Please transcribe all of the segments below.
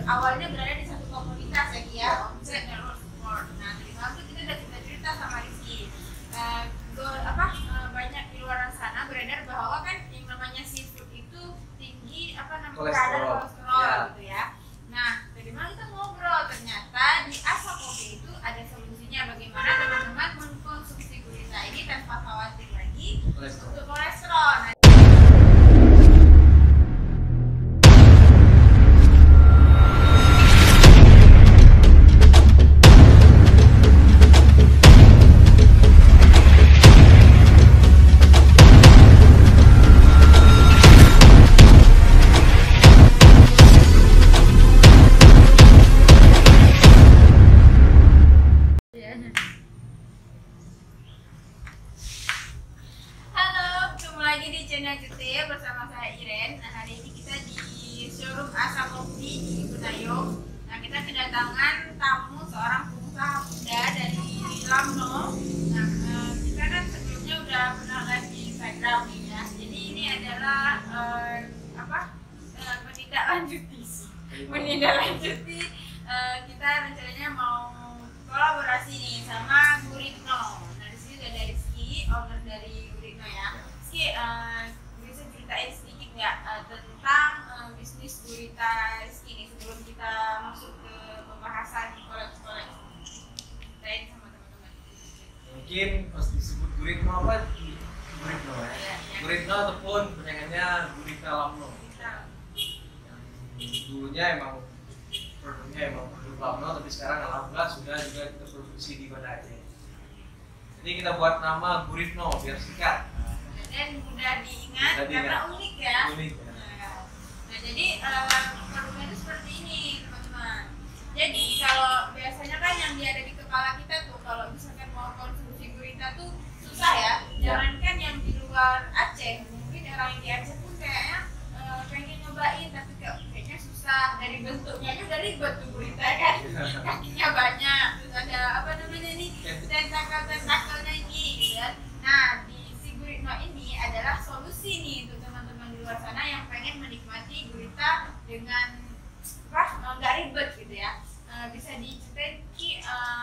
awalnya berada di satu komunitas ya, Kia, Omset dan Road Support. Nah, dari situ kita udah cerita sama Rizky. Banyak di luar sana beredar bahwa kan yang namanya seafood itu tinggi kadar kolesterol gitu ya. Nah, dari mana kita ngobrol, ternyata di Asa Kopi itu ada solusinya bagaimana teman-teman mengkonsumsi gurita ini tanpa khawatir lagi untuk kolesterol. Nah, bersama saya Iren. Nah, hari ini kita di showroom Asa Kopi di Gunayong. Nah, kita kedatangan tamu seorang pengusaha muda dari Lamno. Nah, kita kan sebelumnya udah pernah live di Instagram nih ya. Jadi ini adalah menindaklanjuti kita rencananya mau kolaborasi nih sama Guritno. Nah, di sini ada Rizky, owner dari Guritno ya. Rizky, bisa ceritain sedikit nggak tentang bisnis gurita Rizky ini sebelum kita masuk ke pembahasan kolek-kolek. Ceritain sama teman-teman. Mungkin pas disebut Guritno apa? Guritno ya. Guritno ataupun penyangannya Gurita Lamno. Dulunya emang produknya emang produk Lamno, tapi sekarang alhamdulillah sudah juga kita produksi di Banda Aceh. Jadi kita buat nama Guritno biar singkat dan mudah diingat karena unik ya. Unik ya. Nah, jadi produknya itu seperti ini teman-teman. Jadi kalau biasanya kan yang ada di kepala kita tuh kalau misalkan mau konsumsi gurita tuh susah ya. Jangankan yang di luar Aceh, mungkin orang yang di Aceh pun kayaknya pengen nyobain tapi kayaknya susah. Dari bentuknya aja udah ribet tuh gurita kan. Kakinya banyak, terus ada tentakel-tentakelnya ini gitu kan. Nah, di Guritno ini adalah solusi nih untuk teman-teman di luar sana yang pengen menikmati gurita dengan nggak ribet gitu ya. Bisa diceritain Ki,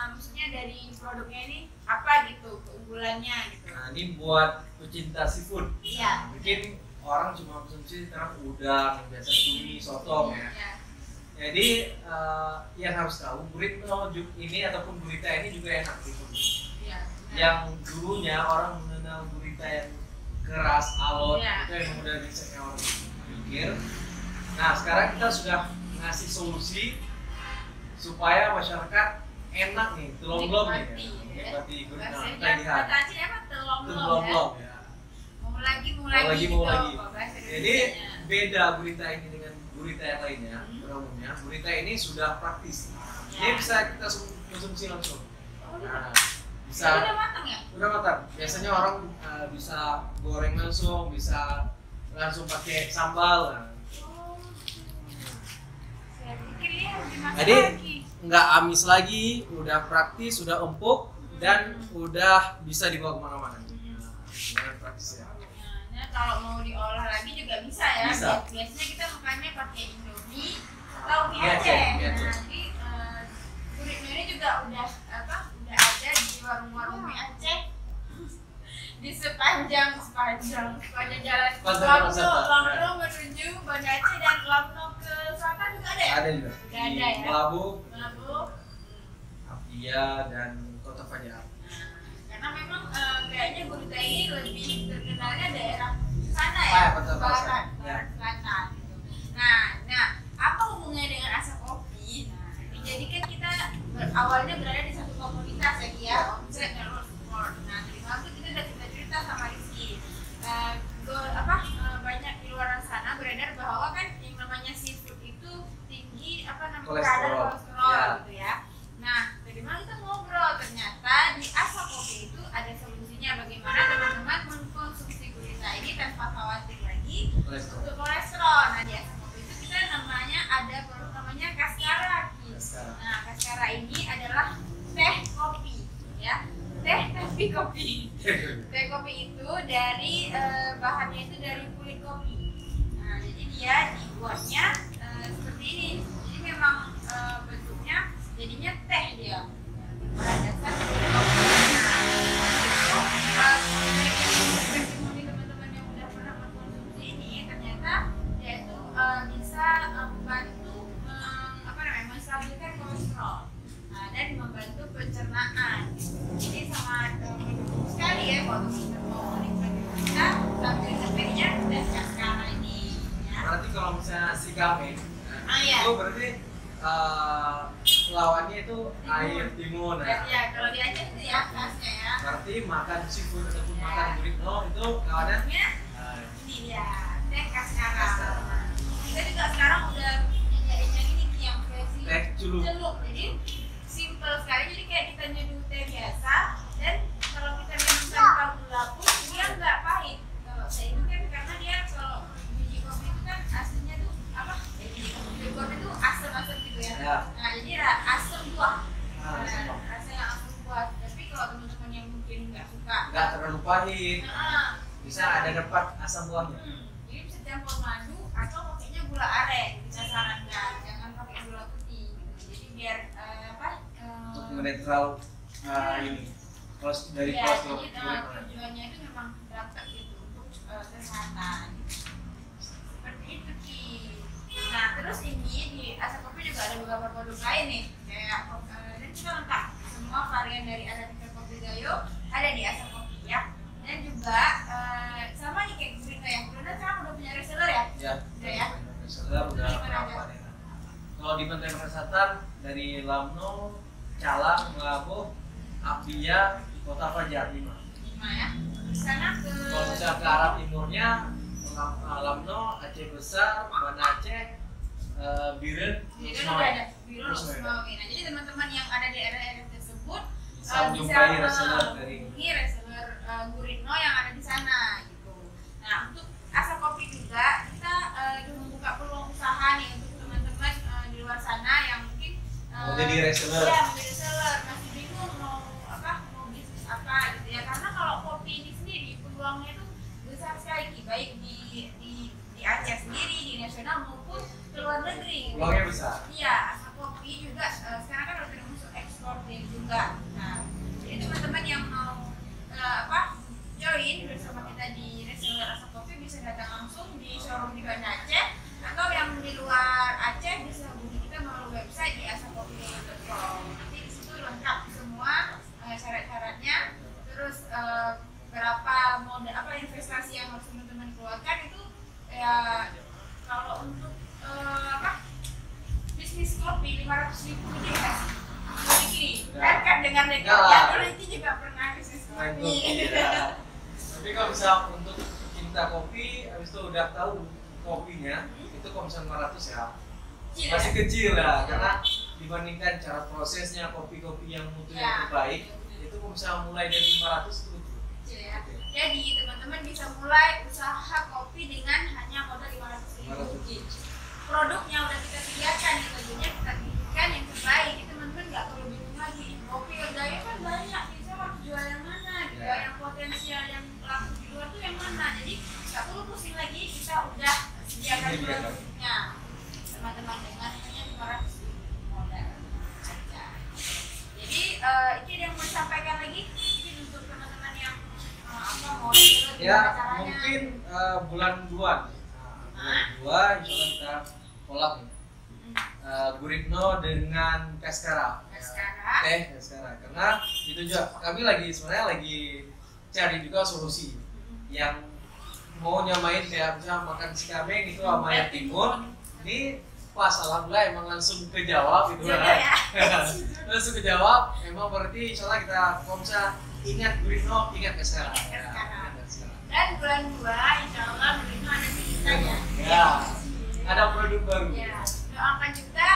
maksudnya dari produknya ini apa gitu keunggulannya gitu. Nah, ini buat pecinta seafood. Iya. Mungkin orang cuma konsumsi sekarang udang, biasa cumi, sotong ya. Jadi yang harus tahu Guritno ini ataupun gurita ini juga enak gitu. Iya. Yang dulunya orang mengenal gurita yang keras, alot, itu yang udah bisa orang pikir. Nah, sekarang kita sudah ngasih solusi supaya masyarakat enak nih, telom-telom nih, menikmati gurita. Kita lihat. Telom-telom ya. Mau lagi. Jadi beda gurita ini dengan gurita yang lainnya. Umumnya gurita ini sudah praktis. Ini bisa kita konsumsi langsung. Nah, bisa udah matang ya? Udah matang. Biasanya orang bisa goreng langsung, bisa langsung pakai sambal. Saya pikir ya dimasak jadi lagi. Nggak amis lagi, udah praktis, udah empuk dan udah bisa dibawa kemana-mana. Nah, praktis ya. Nah, kalau mau diolah lagi juga bisa ya. Bisa. Biasanya kita makannya pakai Indomie atau mie Aceh. Nah, jadi Guritno ini juga udah ada di warung-warung mie Aceh di sepanjang jalan Lamno menuju Banda Aceh dan Lamno ke selatan juga ada ya? Ada juga. Udah ada ya. Melabu, Apia dan Kota Fajar. Karena memang kayaknya gurita ini lebih terkenalnya daerah sana ya, barat selatan. Nah, apa hubungannya dengan Asa Kopi? Nah, jadi kan kita awalnya berada di satu komunitas ya, Kia, Omset dan Road Support. Nah, dari situ kita udah cerita sama Rizky. Banyak di luar sana beredar bahwa kan yang namanya seafood itu tinggi kadar kolesterol gitu ya. Nah, dari mana kita ngobrol, ternyata di Asa Kopi itu ada solusinya bagaimana teman-teman mengkonsumsi gurita ini tanpa khawatir lagi untuk kolesterol. Nah, di Asa Kopi itu kita ada produk namanya Kaskara. Nah, Kaskara ini adalah teh kopi ya. Teh kopi itu dari bahannya itu dari kulit kopi. Nah, jadi dia dibuatnya seperti ini. Jadi memang kolesterol dan membantu pencernaan. Jadi sangat mendukung sekali ya kalau kita mau menikmati kita ambil sebaiknya dan sekarang ini. Ya. Berarti kalau misalnya si kami itu berarti lawannya itu air timun. Ya, kalau di Aceh itu ya khasnya ya. Berarti makan seafood ataupun makan burrito itu lawannya ini dia teh kascara. Kita juga sekarang udah nyediain yang ini yang versi celup. Jadi simple sekali. Jadi kayak kita nyeduh teh biasa dan kalau kita minum tanpa gula pun dia nggak pahit. Kalau saya ini kan karena dia kalau biji kopi itu kan aslinya tuh apa? Biji kopi itu asam-asam gitu ya. Nah jadi asam buah. Rasa yang asam buah. Tapi kalau teman-teman yang mungkin nggak suka, nggak terlalu pahit, bisa ada dapat asam buahnya. Jadi bisa campur madu atau pakainya gula aren. Kita sarankan jangan pakai gula putih. Jadi biar untuk menetral ini dari kolesterol. Tujuannya itu memang dapat gitu untuk kesehatan. Seperti itu Ki. Nah terus ini di Asa Kopi juga ada beberapa produk lain nih kayak dan kita lengkap semua varian dari Arabica Kopi Gayo ada di Asa Kopi ya. Dan juga sama nih kayak Burrito ya. Burrito sekarang udah punya reseller ya? Ya. Udah ya. Reseller udah berapa nih? Kalau di Pantai Selatan dari Lamno, Calang, Melabuh, Abdiya, Kota Fajar 5 ya. Di sana ke kalau misalnya ke arah timurnya Lamno, Aceh Besar, Banda Aceh, Biren, Rusmawai. Nah, jadi teman-teman yang ada di area-area tersebut bisa menjumpai reseller dari reseller Burrito yang ada di sana gitu. Nah, untuk Asa Kopi juga kita membuka peluang usaha nih untuk teman-teman di luar sana yang mungkin mau jadi reseller. Ya, menjadi reseller masih bingung mau bisnis apa gitu ya. Karena kalau kopi ini sendiri peluangnya itu besar sekali baik di Aceh sendiri, di nasional maupun ke luar negeri. Peluangnya besar. Iya, Asa Kopi juga sekarang kan udah masuk ekspor juga. Nah, jadi teman-teman yang mau join bersama kita di reseller Asa Kopi bisa datang langsung di showroom di Banda Aceh atau yang di luar Aceh bisa hubungi kita melalui website di asakopi.com. Nanti di situ lengkap semua syarat-syaratnya, terus berapa modal investasi yang harus teman-teman keluarkan itu ya. Kalau untuk bisnis kopi 500.000 aja ya. Jadi kan dengan rekornya dulu itu juga pernah bisnis kopi. Tapi kalau misalnya untuk cinta kopi, habis itu udah tahu kopinya, itu kalau misalnya 500 ya masih kecil ya, karena dibandingkan cara prosesnya kopi-kopi yang mutunya terbaik, itu kalau misalnya mulai dari 500 itu kecil ya. Jadi teman-teman bisa mulai usaha kopi dengan hanya modal 500.000. Produknya udah kita sediakan, tentunya kita bikin yang terbaik. Jadi teman-teman nggak perlu bingung lagi. Kopi gaya kan banyak, bisa harus jual yang mana, gitu. Yang potensial yang laku di luar tuh yang mana. Jadi nggak perlu pusing lagi, kita udah sediakan produknya teman-teman dengan hanya 500.000 modal saja. Jadi ini yang mau disampaikan lagi, ini untuk teman-teman yang mau ya mungkin bulan 2 bulan 2 insya Allah kita kolab Burrito dengan Pescara teh Pescara, karena itu juga kami sebenarnya lagi cari juga solusi yang mau nyamain kayak misalnya makan si kambing itu sama yang timur. Ini pas alhamdulillah emang langsung kejawab gitu kan. Langsung kejawab, emang berarti insya Allah kita kalau misalnya ingat Burrito, ingat Pescara. Dan bulan 2 insya Allah Burrito ada di kita ya. Ada produk baru. Ya. Doakan juga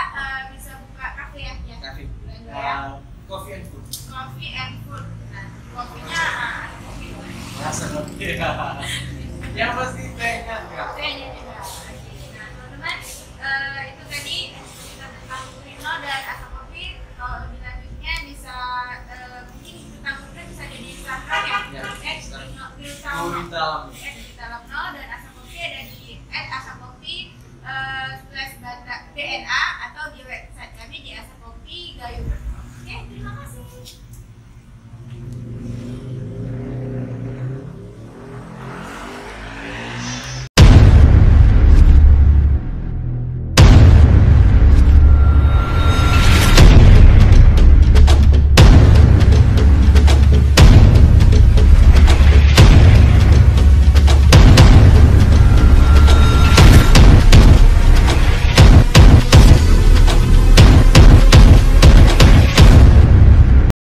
bisa buka kafe ya. Kafe. Coffee and food. Coffee and food. Nah, kopinya kopi. Rasa kopi. Yang pasti